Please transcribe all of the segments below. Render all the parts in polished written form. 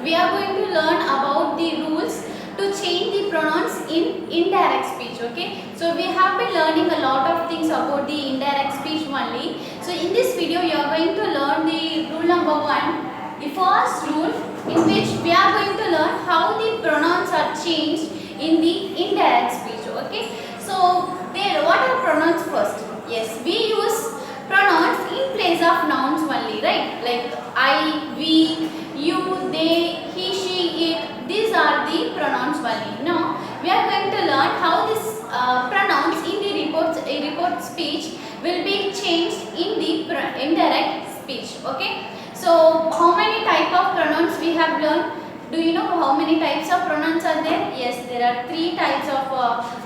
we are going to learn about the rules to change the pronouns in indirect speech. Okay, so we have been learning a lot of things about the indirect speech only. So in this video you are going to learn the rule number 1, the first rule, in which we are going to learn how the pronouns are changed in the indirect speech. Okay, so there, what are pronouns first? Yes, we use pronouns in place of nouns only, right? Like I, we, you, they, he, she, it. These are the pronouns only. Now we are going to learn how this pronouns in the report speech will be changed in the indirect speech. Okay, so how many type of pronouns we have learned? Do you know how many types of pronouns are there? Yes, there are 3 types of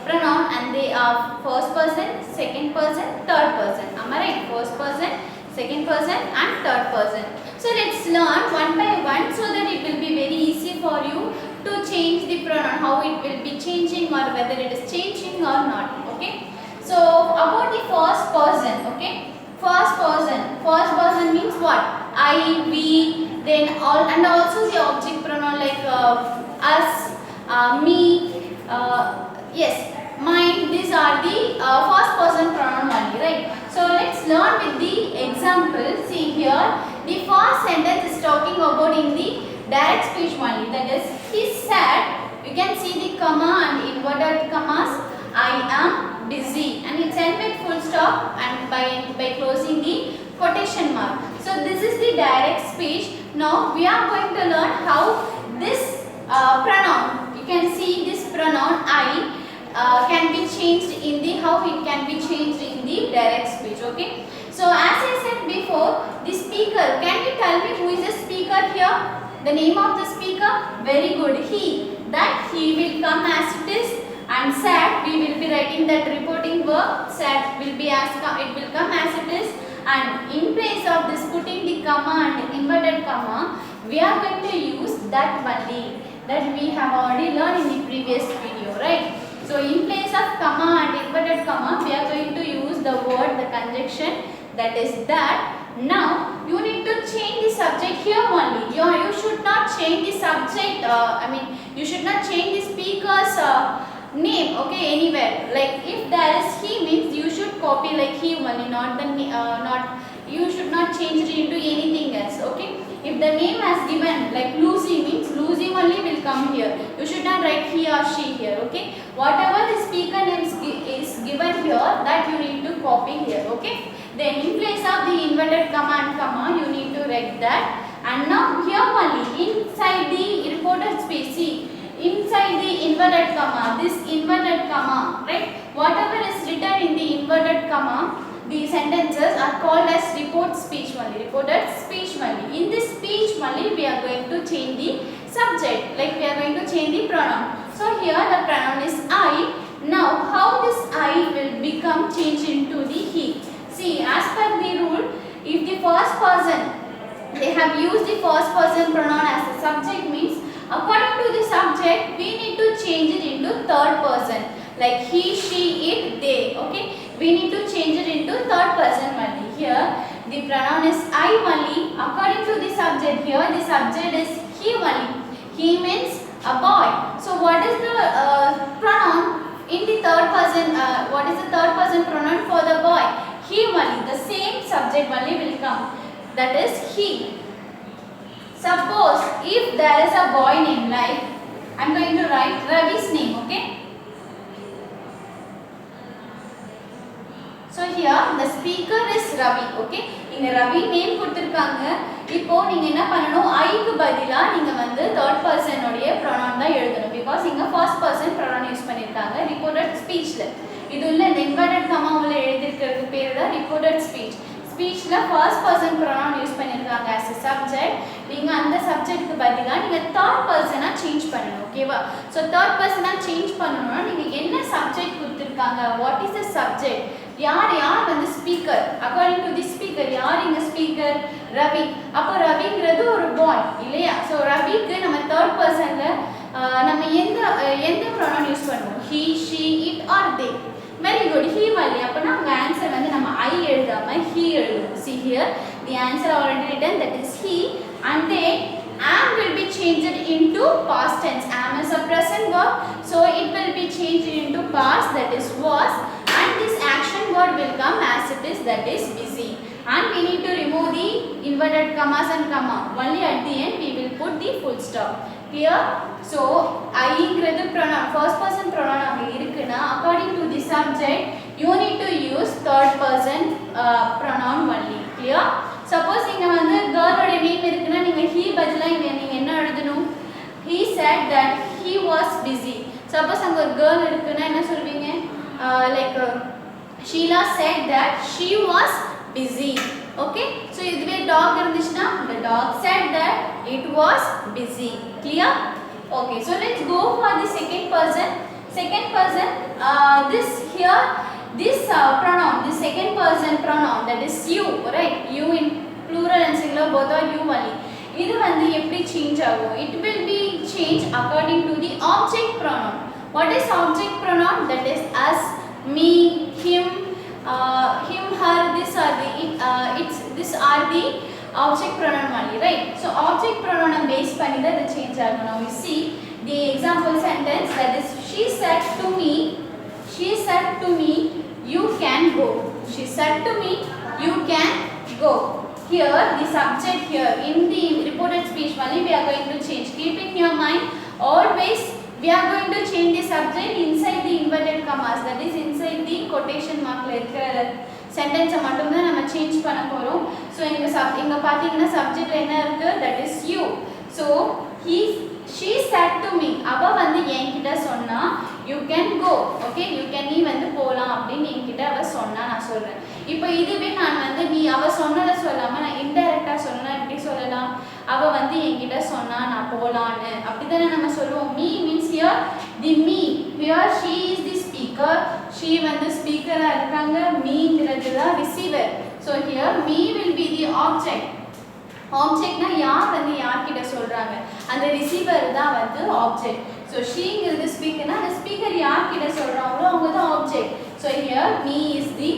pronoun, and they are first person, second person, third person. Am I right? First person, second person and third person. So let's learn one by one so that it will be very easy for you to change the pronoun, how it will be changing or whether it is changing or not. Okay. So about the first person. Okay. First person means what? I, we, then all, and also the object pronoun like us, me, yes, mine. These are the first person pronoun only, right? So let's learn with the example. See here, the first sentence is talking about in the direct speech only. That is, he said. You can see the comma and inverted commas. I am busy, and it's end with full stop and by closing the quotation mark. So this is the direct speech. Now we are going to learn how this pronoun, you can see this pronoun I can be changed in the, how it can be changed in the direct speech. Okay, so as I said before, the speaker, can you tell me who is the speaker here? The name of the speaker? Very good, he. That he will come as it is, and said, we will be writing that reporting verb. Said will be as, it will come as it is, and in place of this putting the comma and inverted comma, we are going to use that only, that we have already learned in the previous video, right? So in place of comma and inverted comma, we are going to use the word, the conjunction, that is that. Now you need to change the subject here only. You should not change the subject, you should not change the speaker's name, okay, anywhere. Like if there is he means you should copy like he only, not the you should not change it into anything else. Okay, if the name has given like Lucy means Lucy only will come here. You should not write he or she here. Okay, whatever the speaker name is given here, that you need to copy here. Okay, then in place of the inverted comma and comma, you need to write that. And now here only inside the reported space, see, inside the inverted comma, this inverted comma, right? Whatever is written in the inverted comma, the sentences are called as report speech only, reported speech only. In this speech only, we are going to change the subject, like we are going to change the pronoun. So here the pronoun is I. Now how this I will become changed into the he? See, as per the rule, if the first person, they have used the first person pronoun as a subject means, according to the subject, we need to change it into third person. Like he, she, it, they. Okay, we need to change it into third person only. Here, the pronoun is I only. According to the subject, here the subject is he only. He means a boy. So what is the pronoun in the third person? What is the third person pronoun for the boy? He only. The same subject only will come. That is he. Suppose if there is a boy name, like I am going to write Ravi's name. Okay. So here the speaker is Ravi. Okay. In Ravi name கொடுத்திருக்காங்க. இப்போ நீங்க என்ன பண்ணனும்? I க்கு பதிலா நீங்க வந்து third person உடைய pronoun தான் எழுதணும். Because இங்க first person pronoun யூஸ் பண்ணிருக்காங்க reported speechல. இது உள்ள இந்த inverted comma உள்ள எழுதிருக்கிறது பேரு தான் reported speech. Speechல first person pronoun use பண்ணிருக்காங்க as a subject. நீங்க அந்த சப்ஜெக்ட்க்கு பதிலா நீங்க third person-ஆ சேஞ்ச் பண்ணனும். ஓகேவா? So third person-ஆ சேஞ்ச் பண்ணனும்னா நீங்க என்ன சப்ஜெக்ட் கொடுத்திருக்காங்க? What is the subject? யார் வந்து speaker? According to the speaker, யார் இங்க ஸ்பீக்கர்? ரவி. அப்ப ரவிங்கிறது ஒரு பாய் இல்லையா? So ரவிக்கு நம்ம third personல நம்ம எந்த pronoun யூஸ் பண்ணுவோம்? He, she, it or they. Very good. He only. அப்பனா உங்க ஆன்சர் வந்து நம்ம I எழுதாம he எழுதுவோம். See here, the answer already written, that is he, and then am will be change it into past tense. Am is a present verb, so it will be changed into past, that is was, and this action word will come as it is, that is busy. And we need to remove the inverted commas and comma. Only at the end we will put the full stop. Clear? So I ingredient pronoun, first person pronoun அங்க இருக்குனா according to the subject you need to use third person pronoun only. Clear? Suppose இங்க வந்து girl ஓட name இருக்குனா நீங்க he பதிலா இங்க நீங்க என்ன எழுதணும்? He said that he was busy. Suppose அங்க ஒரு girl இருக்குனா என்ன சொல்வீங்க? Like Sheila said that she was busy. Okay, so இதுவே dog இருந்துச்சுனா the dog said that it was busy. Clear? Okay, so let's go for the second person. This here, this pronoun, the second person pronoun, that is you, right? You in plural and singular both are you only. இது வந்து எப்படி change ஆகும்? It will be changed according to the object pronoun. What is object pronoun? That is us, me, him, her. These are the object pronoun only, right? So object pronoun base பண்ணி தான் இது change ஆகும். Now we see the example sentence, that is she said to me you can go. She said to me you can go. Here the subject here in the reported speech only we are going to change. Keep in your mind always we are going to change the subject inside the inverted commas, that is inside the quotation mark la irukra sentence மட்டும் தான் நம்ம change பண்ண போறோம். So இங்க பாத்தீங்கன்னா subject என்ன இருக்கு, that is you. So she said to me, அவ வந்து என்கிட்ட சொன்னா you can go. Okay, you can நீ வந்து போலாம் அப்படினு என்கிட்ட அவ சொன்னா நான் சொல்றேன். இப்போ இதுவே நான் வந்து நீ அவ சொன்னத சொல்லாம நான் இன்டைரக்ட்டா சொன்னா எப்படி சொல்லலாம்? அவ வந்து என்கிட்ட சொன்னா நான் போலாம்னு அப்படிதானே நம்ம சொல்லுவோம். me means here the me, here she is the speaker, she வந்து ஸ்பீக்கரா இருக்காங்க, meங்கிறது தான் receiver. So here me will be the object. ஆப்ஜெக்ட்னா யார் வந்து யார்கிட்ட சொல்றாங்க, அந்த ரிசீவர் தான் வந்து ஆப்ஜெக்ட். ஸோ ஷீங்கிறது ஸ்பீக்கர்னா அந்த ஸ்பீக்கர் யார்கிட்ட சொல்றாங்களோ அவங்க தான் object. So hear me is the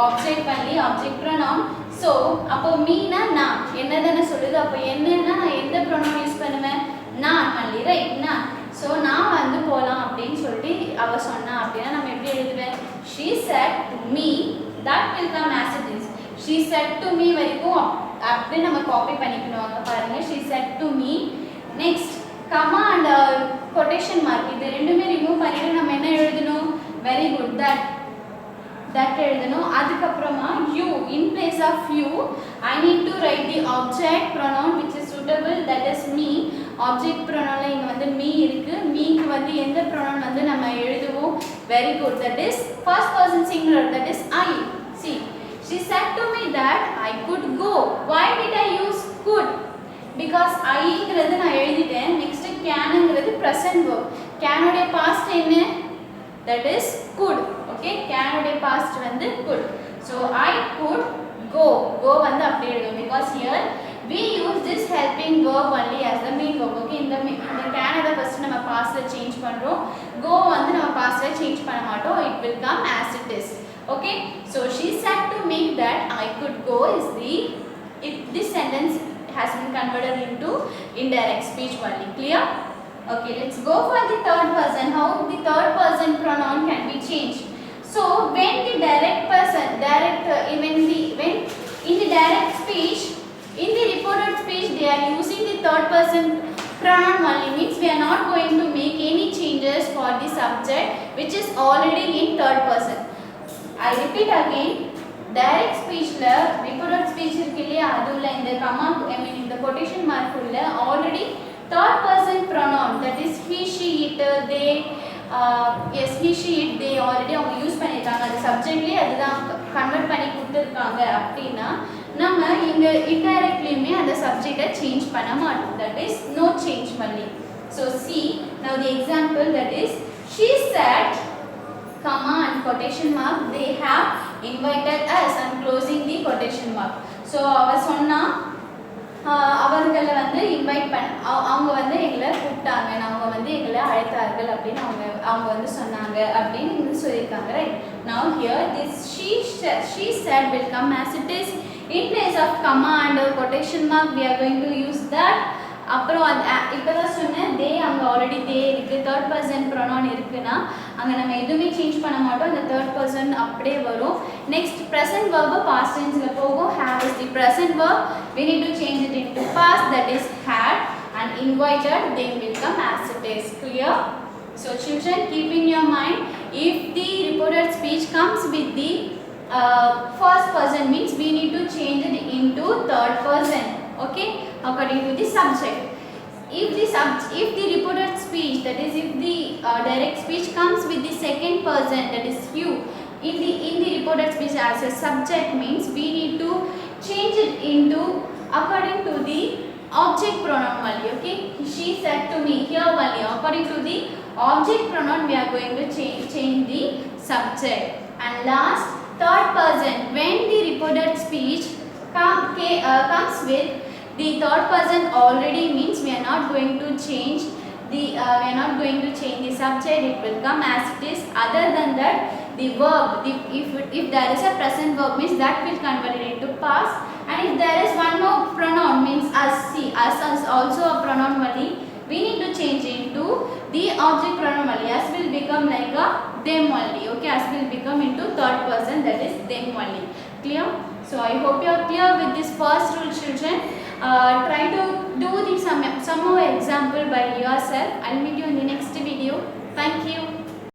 object பண்ணி ஆப்ஜெக்ட் ப்ரொனவுன். ஸோ அப்போ மீனா நான் என்ன தானே சொல்லுது, அப்போ என்னன்னா நான் எந்த ப்ரொனவுன் யூஸ் பண்ணுவேன், நான் பண்ணி, ரைட்? நான். ஸோ நான் வந்து போகலாம் அப்படின்னு சொல்லிட்டு அவ சொன்னா அப்படின்னா நம்ம எப்படி எழுதுவேன், she said to me, that will come as it is. she said to me வரைக்கும் அப்படியே நம்ம காப்பி பண்ணிக்கணும். பாருங்க, she said to me. Next comma and quotation mark இது ரெண்டுமே ரிமூவ் பண்ணிட்டு நம்ம என்ன எழுதணும், வெரி குட், that எழுதணும். அதுக்கப்புறமா you, in place of you I need to write the object pronoun which is suitable, that is me. object pronoun இங்க வந்து me இருக்கு, meக்கு வந்து எந்த pronoun வந்து நம்ம எழுதுவோம், very good, that is first person singular, that is I. see, she said to me that I could go. Why did I use could? Because I ங்கிறது நான் எழுதிட்டேன். next can ங்கிறது present verb. can உடைய past என்ன, that is could. okay, can உடைய past வந்து could. so I could go வந்து அப்படி எழுதுவோம் because here we use this helping verb only as the main verb. okay, இந்த can அத first நம்ம past ல change பண்றோம், go வந்து நம்ம past ல change பண்ண மாட்டோம், it will come as it is. okay, so she said to me that I could go is this sentence has been converted into indirect speech only. clear? okay, let's go for the third person. how the third person pronoun can be changed? so when the direct person when in the direct speech, in the reported speech they are using the third person pronoun only, means we are not going to make any changes for the subject which is already in third person. I repeat again, direct speech la reported speech irukilla adula inda comma இந்த quotation mark உள்ள already third person pronoun, that is he, she, it, they, yes, he, she, it, they already அவங்க use பண்ணிருக்காங்க, அந்த சப்ஜெக்ட்லயே அதுதான் convert பண்ணி கொடுத்திருக்காங்க அப்படினா நம்ம இங்க இன்டைரக்ட்லியுமே அந்த சப்ஜெக்ட்டை சேஞ்ச் பண்ண மாட்டோம், that is no change only. so see, now the example, that is she said comma and quotation mark they have invited us and closing the quotation mark. so அவ சொன்னா அவர்களை வந்து இன்வைட் அவங்க வந்து எங்களை கூப்பிட்டாங்க, அவங்க வந்து எங்களை அழைத்தார்கள் அப்படின்னு அவங்க வந்து சொன்னாங்க அப்படின்னு சொல்லியிருக்காங்க, right? now here this she said will come as it is. in place of comma and quotation mark we are going to use that அப்புறம் இப்போ தான் சொன்னேன் தே அங்கே ஆல்ரெடி தே இருக்குது, தேர்ட் பர்சன் ப்ரொனவுன் இருக்குன்னா அங்கே நம்ம எதுவுமே சேஞ்ச் பண்ண மாட்டோம், அந்த தேர்ட் பர்சன் அப்படியே வரும். நெக்ஸ்ட் ப்ரெசன்ட் verb பாஸ்ட் டென்ஸில் போகும். have is the present verb, we need to change it into past, that is had, and invited then will come as it is. Clear? So children, keep in your mind, if the reported speech comes with the first person means we need to change it into third person, okay, according to the subject. If the reported speech, that is if the direct speech comes with the second person, that is you, in the reported speech as a subject means we need to change it into according to the object pronoun only, okay. She said to me, here only according to the object pronoun we are going to change the subject. And last, third person, when the reported speech comes with the third person already means we are not going to change the the subject, it will come as it is. Other than that, the verb, if there is a present verb means that will convert it into past, and if there is one more pronoun means us, see us is also a pronoun only, we need to change into the object pronoun only. Us will become like a them only, okay. Us will become into third person, that is them only. Clear? So I hope you are clear with this first rule, children. Try to do some more example by yourself. I'll meet you in the next video. Thank you.